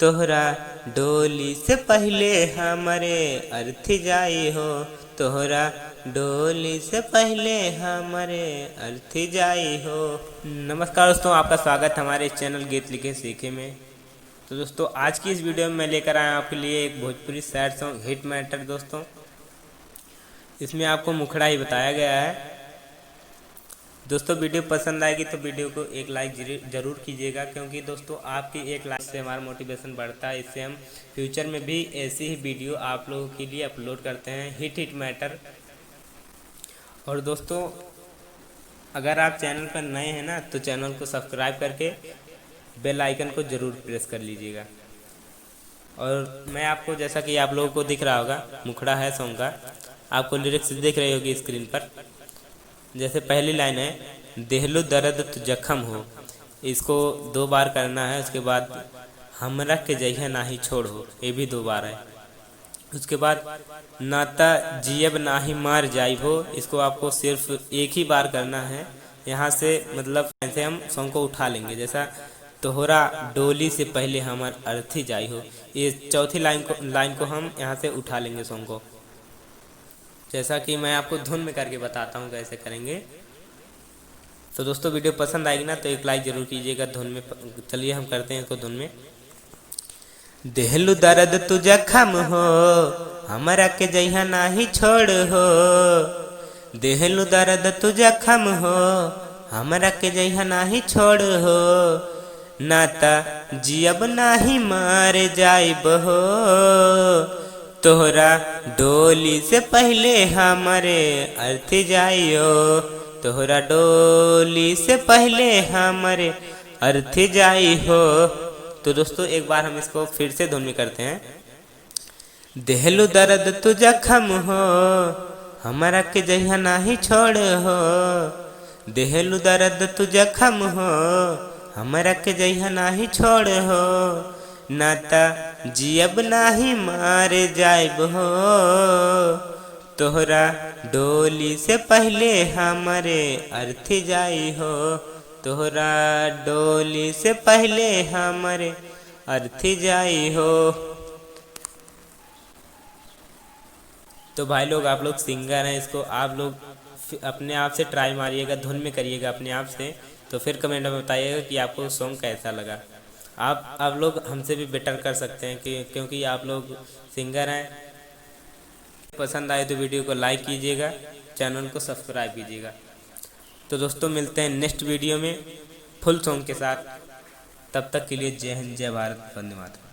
तोहरा डोली से पहले हमारे अर्थी जाई हो, तोहरा डोली से पहले हमारे अर्थी जाई हो। नमस्कार दोस्तों, आपका स्वागत है हमारे चैनल गीत लिखे सीखे में। तो दोस्तों आज की इस वीडियो में मैं लेकर आया आपके लिए एक Bhojpuri sad song hit matter. दोस्तों इसमें आपको मुखड़ा ही बताया गया है। दोस्तों वीडियो पसंद आएगी तो वीडियो को एक लाइक ज़रूर कीजिएगा, क्योंकि दोस्तों आपकी एक लाइक से हमारा मोटिवेशन बढ़ता है। इससे हम फ्यूचर में भी ऐसी ही वीडियो आप लोगों के लिए अपलोड करते हैं, हिट मैटर। और दोस्तों अगर आप चैनल पर नए हैं ना, तो चैनल को सब्सक्राइब करके बेल आइकन को ज़रूर प्रेस कर लीजिएगा। और मैं आपको, जैसा कि आप लोगों को दिख रहा होगा, मुखड़ा है सॉन्ग का, आपको लिरिक्स दिख रही होगी स्क्रीन पर। जैसे पहली लाइन है, देहलू दर्द तो जख्म हो, इसको 2 बार करना है। उसके बाद हमरा के जइहा नाही छोड़ हो, ये भी 2 बार है। उसके बाद नाता जियब नाही मार जाइब हो, इसको आपको सिर्फ एक ही बार करना है। यहाँ से मतलब ऐसे हम सॉन्ग को उठा लेंगे। जैसा तोहरा डोली से पहले हमार अर्थी जाई हो, ये चौथी लाइन को हम यहाँ से उठा लेंगे सॉन्ग को। जैसा कि मैं आपको धुन में करके बताता हूँ कैसे करेंगे। तो दोस्तों वीडियो पसंद आएगी ना, तो एक लाइक ज़रूर कीजिएगा धुन में। चलिए हम करते हैं इसको धुन में। देहलू दर्द तू जख्म हो, हमरा के जइहा नाही छोड़ हो, देहलू दर्द तू जख्म हो, हमरा के जइहा नाही छोड़ हो, नाता जियब नाही मार जाइब हो, तोहरा डोली से पहले हमारे अर्थी जाइयो, तोहरा डोली से पहले हमारे अर्थी जाई हो। तो दोस्तों एक बार हम इसको फिर से धुन में करते हैं। देहलू दर्द तू जख्म हो, हमारा के जइहा नाही छोड़ हो, देहलू दर्द तू जख्म हो, हमारा के जइहा नाही छोड़ हो, नाता जियब नाही मार जाइब हो, तोहरा डोली से पहले हमारे अर्थी जाई हो, तोहरा डोली से पहले हमारे अर्थी जाई हो। तो भाई लोग, आप लोग सिंगर हैं, इसको आप लोग अपने आप से ट्राई मारिएगा, धुन में करिएगा अपने आप से। तो फिर कमेंट में बताइएगा कि आपको सॉन्ग कैसा लगा। आप लोग हमसे भी बेटर कर सकते हैं क्योंकि आप लोग सिंगर हैं। पसंद आए तो वीडियो को लाइक कीजिएगा, चैनल को सब्सक्राइब कीजिएगा। तो दोस्तों मिलते हैं नेक्स्ट वीडियो में फुल सॉन्ग के साथ। तब तक के लिए जय हिंद, जय भारत, वंदे मातरम।